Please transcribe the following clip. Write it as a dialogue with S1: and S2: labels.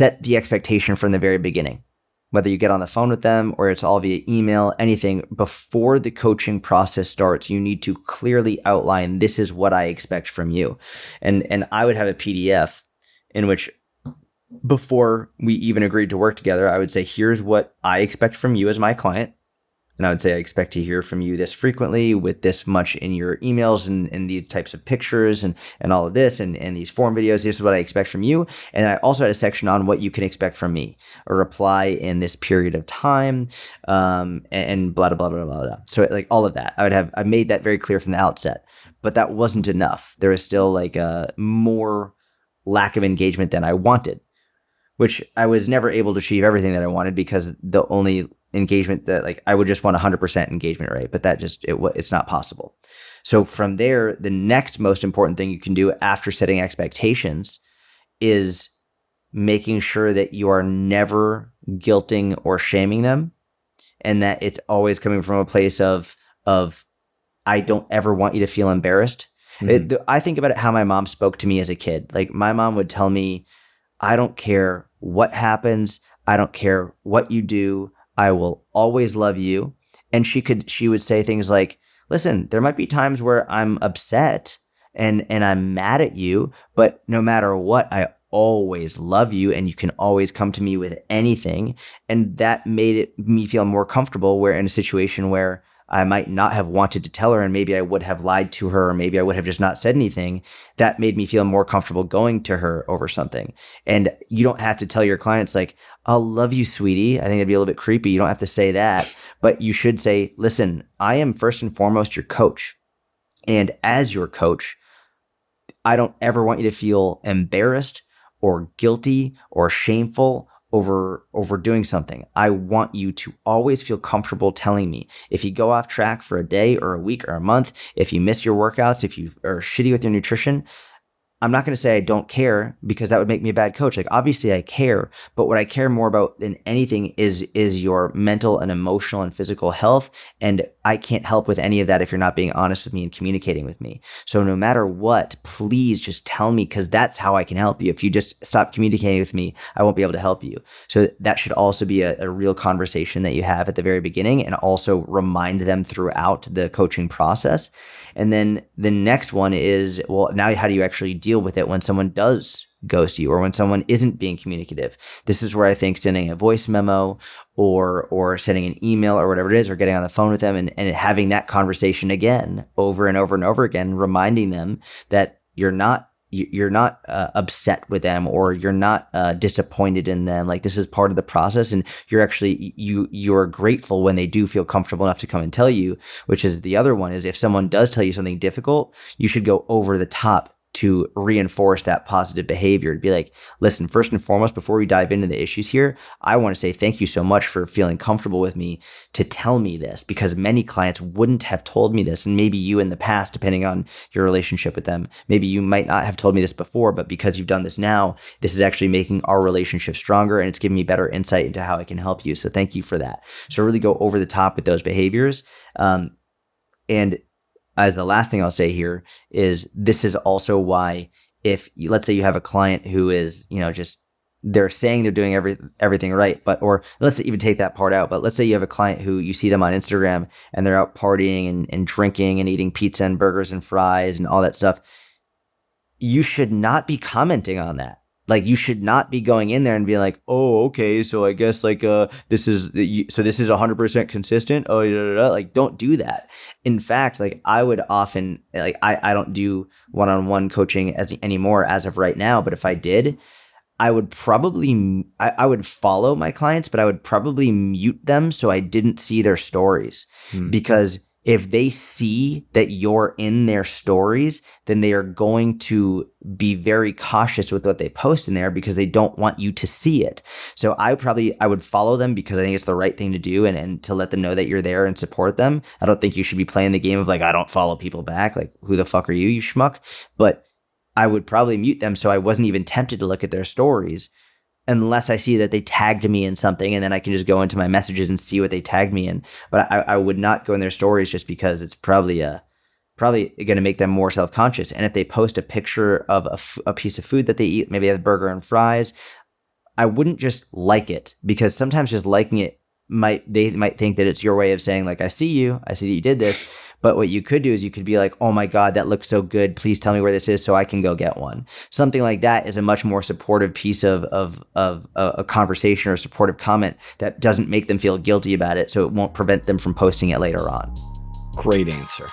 S1: set the expectation from the very beginning. Whether you get on the phone with them or it's all via email, anything, before the coaching process starts, you need to clearly outline, this is what I expect from you. And I would have a PDF in which, before we even agreed to work together, I would say, here's what I expect from you as my client. And I would say, I expect to hear from you this frequently with this much in your emails and these types of pictures and all of this and these form videos. This is what I expect from you. And I also had a section on what you can expect from me, a reply in this period of time, and blah, blah, blah, blah, blah, blah. So like all of that, I made that very clear from the outset, but that wasn't enough. There was still like a more lack of engagement than I wanted, which I was never able to achieve everything that I wanted, because the only engagement that, like, I would just want 100% engagement rate, but that just, it's not possible. So from there, the next most important thing you can do after setting expectations is making sure that you are never guilting or shaming them, and that it's always coming from a place of I don't ever want you to feel embarrassed. Mm-hmm. I think about it how my mom spoke to me as a kid. Like, my mom would tell me, I don't care what happens. I don't care what you do. I will always love you. And she would say things like, listen, there might be times where I'm upset and I'm mad at you, but no matter what, I always love you, and you can always come to me with anything. And that made me feel more comfortable, where in a situation where I might not have wanted to tell her, and maybe I would have lied to her, or maybe I would have just not said anything, that made me feel more comfortable going to her over something. And you don't have to tell your clients like, I'll love you, sweetie. I think that'd be a little bit creepy. You don't have to say that, but you should say, listen, I am first and foremost your coach. And as your coach, I don't ever want you to feel embarrassed or guilty or shameful over doing something. I want you to always feel comfortable telling me if you go off track for a day or a week or a month, if you miss your workouts, if you are shitty with your nutrition. I'm not going to say I don't care, because that would make me a bad coach. Like, obviously I care, but what I care more about than anything is your mental and emotional and physical health. And I can't help with any of that if you're not being honest with me and communicating with me. So no matter what, please just tell me, because that's how I can help you. If you just stop communicating with me, I won't be able to help you. So that should also be a real conversation that you have at the very beginning, and also remind them throughout the coaching process. And then the next one is, well, now how do you actually deal with it when someone does ghost you, or when someone isn't being communicative? This is where I think sending a voice memo or sending an email or whatever it is, or getting on the phone with them and having that conversation again over and over and over again, reminding them that you're not upset with them, or you're not disappointed in them. Like, this is part of the process, and you're grateful when they do feel comfortable enough to come and tell you. Which is the other one, is if someone does tell you something difficult, you should go over the top to reinforce that positive behavior, to be like, listen, first and foremost, before we dive into the issues here, I want to say thank you so much for feeling comfortable with me to tell me this, because many clients wouldn't have told me this. And maybe you in the past, depending on your relationship with them, maybe you might not have told me this before, but because you've done this now, this is actually making our relationship stronger, and it's giving me better insight into how I can help you. So thank you for that. So really go over the top with those behaviors. And as the last thing I'll say here is, this is also why, if let's say you have a client who is, just, they're saying they're doing everything right, or let's even take that part out, but let's say you have a client who you see them on Instagram and they're out partying and drinking and eating pizza and burgers and fries and all that stuff. You should not be commenting on that. Like, you should not be going in there and being like, oh, okay, so I guess this is 100% consistent. Oh, like, don't do that. In fact, like, I would often, like, I don't do one-on-one coaching anymore as of right now, but if I did, I would probably, I would follow my clients, but I would probably mute them so I didn't see their stories. Because if they see that you're in their stories, then they are going to be very cautious with what they post in there, because they don't want you to see it. So I would follow them, because I think it's the right thing to do, and to let them know that you're there and support them. I don't think you should be playing the game of like, I don't follow people back. Like, who the fuck are you schmuck? But I would probably mute them so I wasn't even tempted to look at their stories, unless I see that they tagged me in something, and then I can just go into my messages and see what they tagged me in. But I would not go in their stories, just because it's probably going to make them more self-conscious. And if they post a picture of a piece of food that they eat, maybe a burger and fries, I wouldn't just like it, because sometimes just liking it they might think that it's your way of saying like, I see that you did this. But what you could do is you could be like, oh my God, that looks so good. Please tell me where this is so I can go get one. Something like that is a much more supportive piece of a conversation or a supportive comment that doesn't make them feel guilty about it. So it won't prevent them from posting it later on.
S2: Great answer.